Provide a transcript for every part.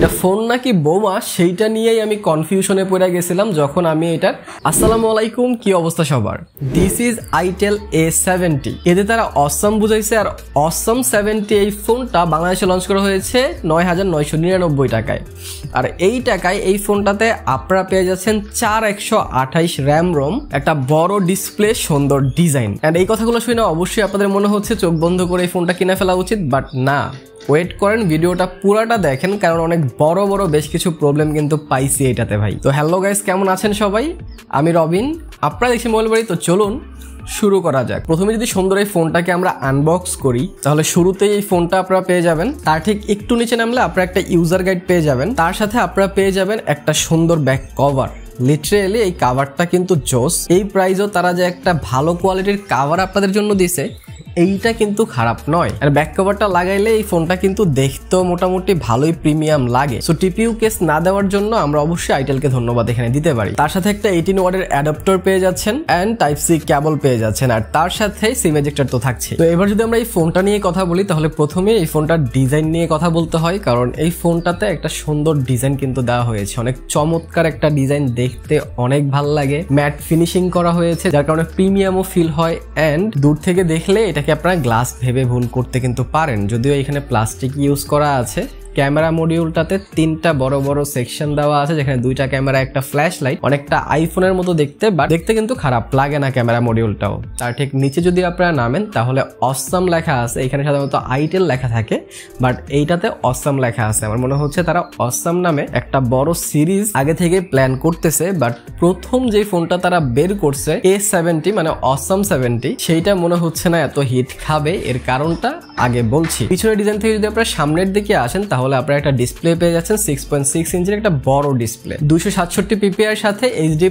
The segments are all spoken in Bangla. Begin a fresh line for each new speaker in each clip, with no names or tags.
এটা ফোন নাকি বোমা সেইটা নিয়েই আমি কনফিউশনে পড়ে গেছিলাম যখন আমি এটার আসসালামু আলাইকুম, কি অবস্থা সবার? This is ITEL a70। এতে তারা অসম বুঝাইছে, আর অসম 70 এই ফোনটা বাংলাদেশে লঞ্চ করা হয়েছে ৯,৯৯৯ টাকায়। আর এই টাকায় এই ফোনটাতে আপনারা পেয়ে যাচ্ছেন 4128 র্যাম রোম, একটা বড় ডিসপ্লে, সুন্দর ডিজাইন। অ্যান্ড এই কথাগুলো শুনে অবশ্যই আপনাদের মনে হচ্ছে চোখ বন্ধ করে এই ফোনটা কিনে ফেলা উচিত, বাট না, ওয়েট করেন, ভিডিওটা পুরাটা দেখেন, কারণ অনেক বড় বড় বেশ কিছু প্রবলেম কিন্তু পাইছি এটাতে ভাই। তো হ্যালো গাইস, কেমন আছেন সবাই? আমি রবিন, আপনারা দেখছি মোবাইল বাড়ি। তো চলুন শুরু করা যাক। প্রথমে যদি সুন্দর এই ফোনটাকে আমরা আনবক্স করি, তাহলে শুরুতেই এই ফোনটা আপনারা পেয়ে যাবেন। তার ঠিক একটু নিচে নামলে আপনারা একটা ইউজার গাইড পেয়ে যাবেন, তার সাথে আপনারা পেয়ে যাবেন একটা সুন্দর ব্যাক কভার। লিটারেলি এই কাভারটা কিন্তু জোস। এই প্রাইসও তারা যে একটা ভালো কোয়ালিটির কাভার আপনাদের জন্য দিছে, এইটা কিন্তু খারাপ নয়। আর ব্যাক কভারটা লাগাইলে এই ফোনটা কিন্তু দেখতেও মোটামুটি ভালোই প্রিমিয়াম লাগে। সো টিপিইউ কেস না দেওয়ার জন্য আমরা অবশ্যই আইটেলকে ধন্যবাদ এখানে দিতে পারি। তার সাথে একটা 18 ওয়াটের অ্যাডাপ্টার পেয়ে যাচ্ছেন অ্যান্ড টাইপ সি কেবল পেয়ে যাচ্ছেন, আর তার সাথে সিম এজেক্টর তো থাকছে। তো এবার যদি আমরা এই ফোনটা নিয়ে কথা বলি, তাহলে প্রথমে এই ফোনটার ডিজাইন নিয়ে কথা বলতে হয়, কারণ এই ফোনটাতে একটা সুন্দর ডিজাইন কিন্তু দেওয়া হয়েছে। অনেক চমৎকার একটা ডিজাইন, দেখতে অনেক ভালো লাগে। ম্যাট ফিনিশিং করা হয়েছে, যার কারণে প্রিমিয়ামও ফিল হয়। অ্যান্ড দূর থেকে দেখলে এটাকে আপনারা গ্লাস ভেবে ভুল করতে কিন্তু পারেন, যদিও এখানে প্লাস্টিক ইউজ করা আছে। ক্যামেরা মডিউলটাতে 3টা বড় বড় সেকশন দেওয়া আছে, যেখানে 2টা ক্যামেরা, একটা ফ্ল্যাশ লাইট, অনেকটা আইফোনের মতো দেখতে, বাট দেখতে কিন্তু খারাপ লাগে না ক্যামেরা মডিউলটাও। তার ঠিক নিচে যদি আপনারা নামেন, তাহলে অসম লেখা আছে। এখানে সাধারণত ITEL লেখা থাকে, বাট এইটাতে অসম লেখা আছে। আমার মনে হচ্ছে তারা অসম নামে একটা বড় সিরিজ আগে থেকে প্ল্যান করতেছে, বাট প্রথম যে ফোনটা তারা বের করছে A70 মানে অসম 70, সেইটা মনে হচ্ছে না এত হিট খাবে। এর কারণটা আগে বলছি। পিছনের ডিজাইন থেকে যদি আপনারা সামনের দিকে আসেন, তাহলে আপনারা একটা ডিসপ্লে পেয়ে যাচ্ছেন 6.6 ইঞ্চির একটা বড় ডিসপ্লে। 267 ppi এর সাথে HD+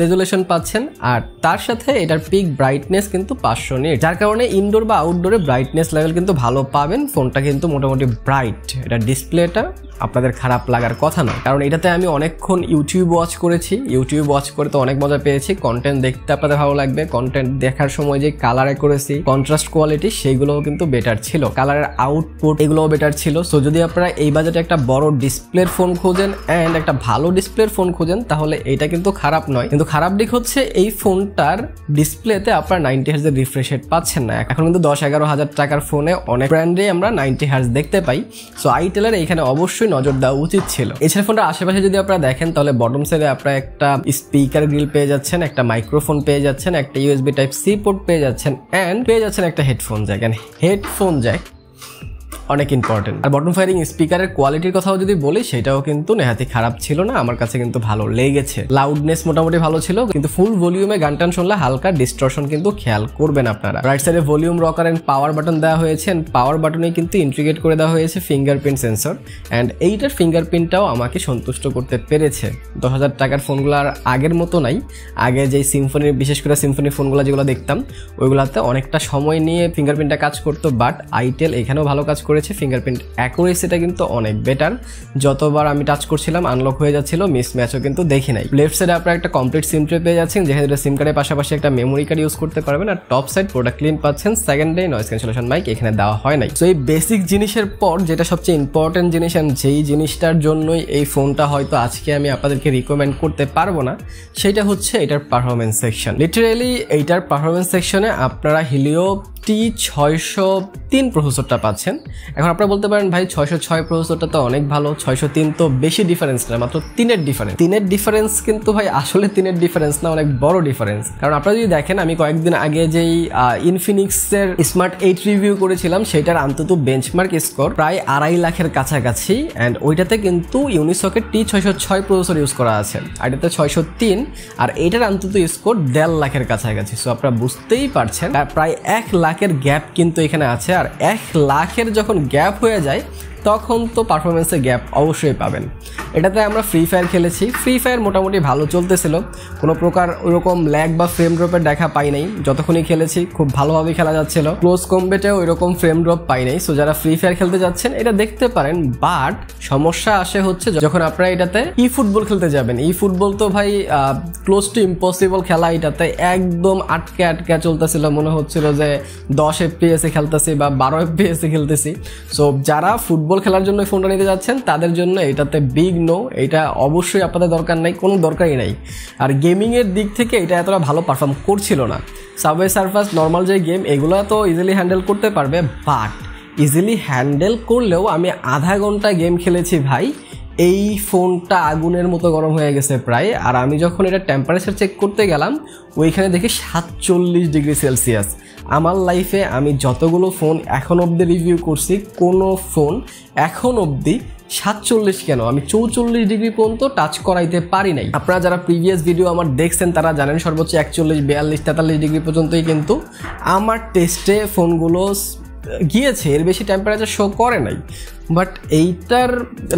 রেজুলেশন পাচ্ছেন, আর তার সাথে এটার পিক ব্রাইটনেস কিন্তু 500 নিট, যার কারণে ইনডোর বা আউটডোরে ব্রাইটনেস লেভেল কিন্তু ভালো পাবেন। ফোনটা কিন্তু মোটামুটি ব্রাইট। এটা ডিসপ্লেটা আপনাদের খারাপ লাগার কথা না, কারণ এটাতে আমি অনেকক্ষণ ইউটিউব ওয়াচ করেছি। ইউটিউব ওয়াচ করে তো অনেক মজা পেয়েছি। কন্টেন্ট দেখতে আপনাদের ভালো লাগবে। কন্টেন্ট দেখার সময় যে কালারে করেছি, কন্ট্রাস্ট কোয়ালিটি, সেগুলোও কিন্তু বেটার ছিল। কালারের আউটপুট এগুলোও বেটার ছিল। সো যদি আপনারা এই বাজেটে একটা বড় ডিসপ্লের ফোন খোঁজেন অ্যান্ড একটা ভালো ডিসপ্লের ফোন খোঁজেন, তাহলে এটা কিন্তু খারাপ নয়। কিন্তু খারাপ দিক হচ্ছে এই ফোনটার ডিসপ্লেতে আপনার 90 হার্জ এর রিফ্রেশ রেট পাচ্ছেন না। এখন কিন্তু 10-11 হাজার টাকার ফোনে অনেক ব্র্যান্ডে আমরা 90 হার্জ দেখতে পাই। সো ITEL এর এখানে অবশ্যই নজর দেওয়া উচিত ছিল। এছাড়া ফোনটার আশেপাশে যদি আপনারা দেখেন, তাহলে বটম সাইডে আপনারা একটা স্পিকার গ্রিল পেয়ে যাচ্ছেন, একটা মাইক্রোফোন পেয়ে যাচ্ছেন, একটা USB টাইপ সি পোর্ট পেয়ে যাচ্ছেন, অ্যান্ড পেয়ে যাচ্ছেন একটা হেডফোন জ্যাক। হেডফোন জ্যাক অনেক ইম্পর্টেন্ট। আর বটম ফায়ারিং স্পিকারের কোয়ালিটির কথাও যদি বলি, সেটাও কিন্তু নেহাতি খারাপ ছিল না, আমার কাছে কিন্তু ভালো লেগেছে। লাউডনেস মোটামুটি ভালো ছিল, কিন্তু ফুল ভলিউমে গান টান শুনলে হালকা ডিস্টরশন কিন্তু খেয়াল করবেন আপনারা। রাইট সাইডে volume rocker and power button দেওয়া হয়েছে, পাওয়ার বাটনে কিন্তু ইন্টিগ্রেট করে দেওয়া হয়েছে ফিঙ্গারপ্রিন্ট সেন্সর, অ্যান্ড এইটার ফিঙ্গারপ্রিন্টটাও আমাকে সন্তুষ্ট করতে পেরেছে। 10,000 টাকার ফোনগুলো আর আগের মতো নাই। আগে যে সিম্ফনির, বিশেষ করে সিম্ফনি ফোনগুলো যেগুলো দেখতাম, ওইগুলোতে অনেকটা সময় নিয়ে ফিঙ্গারপ্রিন্টটা কাজ করতো, বাট ITEL এখানেও ভালো কাজ করেছে। ফিঙ্গারপ্রিন্ট অ্যাকুরেসিটা কিন্তু অনেক বেটার। যতবার আমি টাচ করছিলাম আনলক হয়ে যাচ্ছিল, মিসম্যাচও কিন্তু দেখি নাই। লেফট সাইডে আপনারা একটা কমপ্লিট সিম ট্রে পেয়ে যাচ্ছেন, যেখানে সিম কার্ডের পাশাপাশি একটা মেমোরি কার্ড ইউজ করতে পারবেন। আর টপ সাইড প্রোডাক্ট ক্লিন পাচ্ছেন। সেকেন্ডে নয়েজ ক্যান্সেলেশন মাইক এখানে দেওয়া হয় নাই। তো এই বেসিক জিনিসের পর যেটা সবচেয়ে ইম্পর্টেন্ট জিনিস, যেই জিনিসটার জন্যই এই ফোনটা হয়তো আজকে আমি আপনাদেরকে রিকমেন্ড করতে পারবো না, সেটা হচ্ছে এটার পারফরমেন্স সেকশন। লিটারেলি এইটার পারফরমেন্স সেকশনে আপনারা হিলিও T603 প্রসেসরটা পাচ্ছেন। এখন আপনারা বলতে পারেন, ভাই 606 প্রসেসরটা তো অনেক ভালো, 603 তো বেশি ডিফারেন্স না, মাত্র 3-এর ডিফারেন্স। 3-এর ডিফারেন্স কিন্তু ভাই আসলে 3-এর ডিফারেন্স না, অনেক বড় ডিফারেন্স। কারণ আপনারা যদি দেখেন, আমি কয়েকদিন আগে যেই ইনফিনিক্সের স্মার্ট 8 রিভিউ করেছিলাম, সেটার অন্তত বেঞ্চমার্ক স্কোর প্রায় 2.5 লাখের কাছাকাছি, অ্যান্ড ওইটাতে কিন্তু ইউনিসকের T606 প্রসেসর ইউজ করা আছে, আর এটাতে 603, আর এটার অন্তত স্কোর 1.5 লাখের কাছাকাছি। সো আপনারা বুঝতেই পারছেন প্রায় 1 লাখের গ্যাপ কিন্তু এখানে আছে। আর 1 লাখের যখন গ্যাপ হয়ে যায়, তখন তো পারফরমেন্সে গ্যাপ অবশ্যই পাবেন। এটাতে আমরা ফ্রি ফায়ার খেলেছি। ফ্রি ফায়ার মোটামুটি ভালো চলতেছিল, কোনো প্রকার ওইরকম ল্যাগ বা ফ্রেম ড্রপের দেখা পাই নাই। যতক্ষণই খেলেছি খুব ভালোভাবে খেলা যাচ্ছিল। ক্লোজ কম্বেটেও ওইরকম ফ্রেম ড্রপ পাই নাই। সো যারা ফ্রি ফায়ার খেলতে যাচ্ছেন, এটা দেখতে পারেন। বাট সমস্যা আসে হচ্ছে যখন আপনারা এটাতে ফুটবল খেলতে যাবেন। ফুটবল তো ভাই ক্লোজ টু ইম্পসিবল খেলা। এটাতে একদম আটকে আটকে চলতেছিল, মনে হচ্ছিল যে 10 FPS খেলতেছি বা 12 FPS খেলতেছি। সো যারা ফুটবল ফুটবল খেলার জন্য ফোনটা নিতে যাচ্ছেন তাদের জন্য এটাতে বিগ নো, এটা অবশ্যই আপনাদের দরকার নাই, কোনো দরকারই নাই। আর গেমিংয়ের দিক থেকে এটা এতটা ভালো পারফর্ম করছিল না। সাবওয়ে সার্ফাস নর্মাল যে গেম এগুলো তো ইজিলি হ্যান্ডেল করতে পারবে, বাট ইজিলি হ্যান্ডেল করলেও আমি আধা ঘন্টা গেম খেলেছি ভাই, এই ফোনটা আগুনের মতো গরম হয়ে গেছে প্রায়। আর আমি যখন এটা টেম্পারেচার চেক করতে গেলাম ওইখানে দেখি 47 ডিগ্রি সেলসিয়াস। আমার লাইফে আমি যতগুলো ফোন এখন অবধি রিভিউ করছি কোনো ফোন এখন অবধি 47 কেন, আমি 44 ডিগ্রি পর্যন্ত টাচ করাইতে পারি নাই। আপনারা যারা প্রিভিয়াস ভিডিও আমার দেখছেন তারা জানেন সর্বোচ্চ 41, 42, 43 ডিগ্রি পর্যন্তই কিন্তু আমার টেস্টে ফোনগুলো গিয়েছে, এর বেশি টেম্পারেচার শো করে নাই। বাট এইটার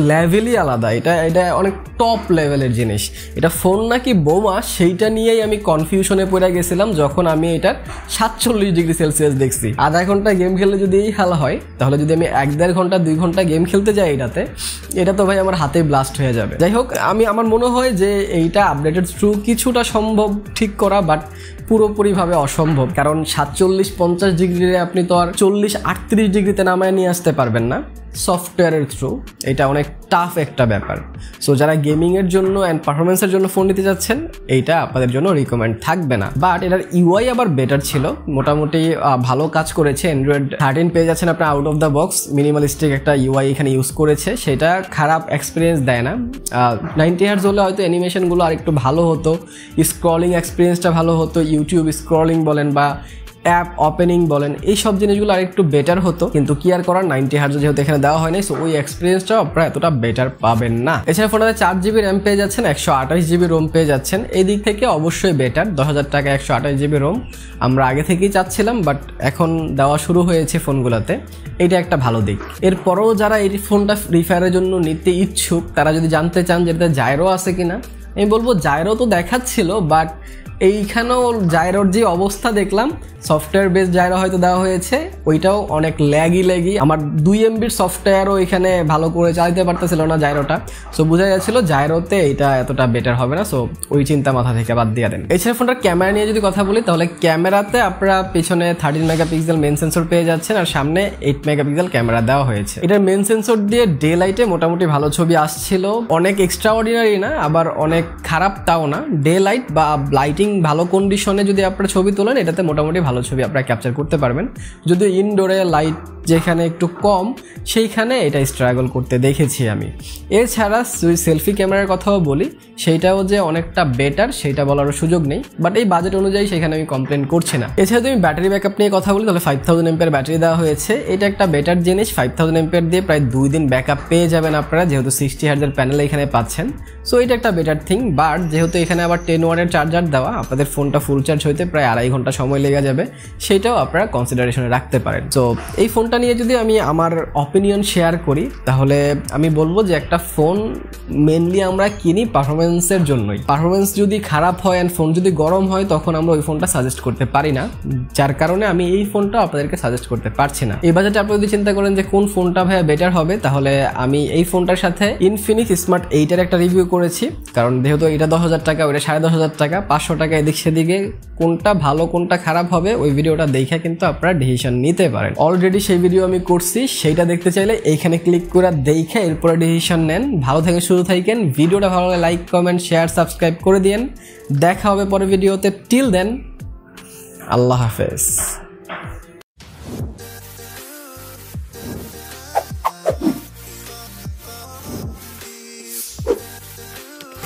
লেভেলই আলাদা, এটা অনেক টপ লেভেলের জিনিস। এটা ফোন নাকি বোমা সেইটা নিয়েই আমি কনফিউশনে পড়ে গেছিলাম যখন আমি এটার 47 ডিগ্রি সেলসিয়াস দেখছি। আধা ঘন্টা গেম খেললে যদি এই হাল হয় তাহলে যদি আমি 1-1.5 ঘন্টা 2 ঘন্টা গেম খেলতে যাই এটা তো ভাই আমার হাতে ব্লাস্ট হয়ে যাবে। যাই হোক, আমার মনে হয় যে এইটা আপডেটেড থ্রু কিছুটা সম্ভব ঠিক করা, বাট পুরোপুরিভাবে অসম্ভব, কারণ 47-50 ডিগ্রিতে আপনি তো আর 40-38 ডিগ্রিতে নামায় নিয়ে আসতে পারবেন না সফটওয়্যারের থ্রু। এটা অনেক টাফ একটা ব্যাপার। সো যারা গেমিংয়ের জন্য অ্যান্ড পারফরমেন্সের জন্য ফোন নিতে যাচ্ছেন এইটা আপনাদের জন্য রিকমেন্ড থাকবে না। বাট এটার ইউআই আবার বেটার ছিল, মোটামুটি ভালো কাজ করেছে। অ্যান্ড্রয়েড 13 পেয়ে যাচ্ছেন আপনার out of the box, minimalistic একটা ইউআই এখানে ইউজ করেছে, সেটা খারাপ এক্সপিরিয়েন্স দেয় না। 90 হার্টজ হলে হয়তো অ্যানিমেশনগুলো আর একটু ভালো হতো, স্ক্রলিং এক্সপিরিয়েন্সটা ভালো হতো, ইউটিউব স্ক্রলিং বলেন বা অ্যাপ ওপেনিং বলেন এই সব জিনিসগুলো আর একটু বেটার হতো, কিন্তু কি আর করার, 90 হার্টজ যেহেতু এখানে দেওয়া হয় নাই, সো ওই এক্সপিরিয়েন্সটাও আপনারা এতটা বেটার পাবেন না। এছাড়া ফোনটাতে 4 জিবি র্যাম পেয়ে যাচ্ছেন, 128 জিবি রোম পেয়ে যাচ্ছেন, এই দিক থেকে অবশ্যই বেটার। 10,000 টাকা 128 জিবি রোম আমরা আগে থেকেই চাচ্ছিলাম, বাট এখন দেওয়া শুরু হয়েছে ফোনগুলোতে, এটা একটা ভালো দিক। এরপরও যারা এই ফোনটা ফ্রি ফায়ারের জন্য নিতে ইচ্ছুক তারা যদি জানতে চান যে এটাতে জাইরো আছে কিনা, আমি বলবো জাইরো তো দেখাচ্ছিল, বাট এইখানেও জাইরোর যে অবস্থা দেখলাম, সফটওয়্যার বেস জাইরো হয়তো দেওয়া হয়েছে, ওইটাও অনেক ল্যাগি। আমার 2 MBর সফটওয়্যারও এখানে ভালো করে চালাতে পারতেছিল না জাইরোটা, সো বোঝা যাচ্ছিল জাইরোতে এটা এতটা বেটার হবে না, সো ওই চিন্তা মাথা থেকে বাদ দিয়ে দেন। এছাড়া ফোনটার ক্যামেরা নিয়ে যদি কথা বলি তাহলে ক্যামেরাতে আপনারা পেছনে 13 মেগাপিক্সেল মেন সেন্সর পেয়ে যাচ্ছেন আর সামনে 8 মেগাপিক্সেল ক্যামেরা দেওয়া হয়েছে। এটার মেন সেন্সর দিয়ে ডে লাইটে মোটামুটি ভালো ছবি আসছিল, অনেক এক্সট্রা অর্ডিনারি না আবার অনেক খারাপ তাও না। ডে লাইট বা লাইটিং ভালো কন্ডিশনে যদি আপনারা ছবি তোলেন এটাতে মোটামুটি ভালো ছবি আপনারা ক্যাপচার করতে পারবেন। যদি ইনডোরে লাইট যেখানে একটু কম সেইখানে এটা স্ট্রাগল করতে দেখেছি আমি। এছাড়া যদি সেলফি ক্যামেরার কথাও বলি সেইটাও যে অনেকটা বেটার সেইটা বলারও সুযোগ নেই, বাট এই বাজেট অনুযায়ী সেখানে আমি কমপ্লেন করছি না। এছাড়া যদি ব্যাটারি ব্যাকআপ নিয়ে কথা বলি তাহলে 5000 এমপিআর ব্যাটারি দেওয়া হয়েছে, এটা একটা বেটার জিনিস। 5000 এমপিআর দিয়ে প্রায় 2 দিন ব্যাকআপ পেয়ে যাবেন আপনারা, যেহেতু 60 হার্টজের প্যানেল এখানে পাচ্ছেন, সো এটা একটা বেটার থিং। বাট যেহেতু এখানে আবার 10 ওয়াটের চার্জার দেওয়া, আপনাদের ফোনটা ফুল চার্জ হইতে প্রায় 2.5 ঘন্টা সময় লেগে যাবে, সেটাও আপনারা কনসিডারেশনে রাখতে পারেন। সো এই ফোনটা নিয়ে যদি আমি আমার অপিনিয়ন শেয়ার করি তাহলে আমি বলবো যে একটা ফোন মেনলি আমরা কিনি পারফরমেন্সের জন্যই। পারফরমেন্স যদি খারাপ হয় অ্যান্ড ফোন যদি গরম হয় তখন আমরা ওই ফোনটা সাজেস্ট করতে পারি না, যার কারণে আমি এই ফোনটা আপনাদেরকে সাজেস্ট করতে পারছি না। এই বাজেটে আপনি যদি চিন্তা করেন যে কোন ফোনটা ভাইয়া বেটার হবে, তাহলে আমি এই ফোনটার সাথে ইনফিনিক্স স্মার্ট 8 এর একটা রিভিউ করেছি, কারণ যেহেতু এটা 10,000 টাকা ওইটা 10,500 টাকা, 500 টাকা এদিক সেদিকে কোনটা ভালো কোনটা খারাপ হবে ওই ভিডিওটা দেখে কিন্তু আপনারা ডিসিশন নিতে পারেন। অলরেডি সেই ভিডিও আমি করছি, সেইটা দেখতে চাইলে এইখানে ক্লিক করে দেখে এরপরে ডিসিশন নেন। ভালো থেকে শুরু থাকেন, ভিডিওটা ভালো লাগলে লাইক কমেন্ট শেয়ার সাবস্ক্রাইব করে দিন। দেখা হবে পরের ভিডিওতে, টিল দেন আল্লাহ হাফেজ।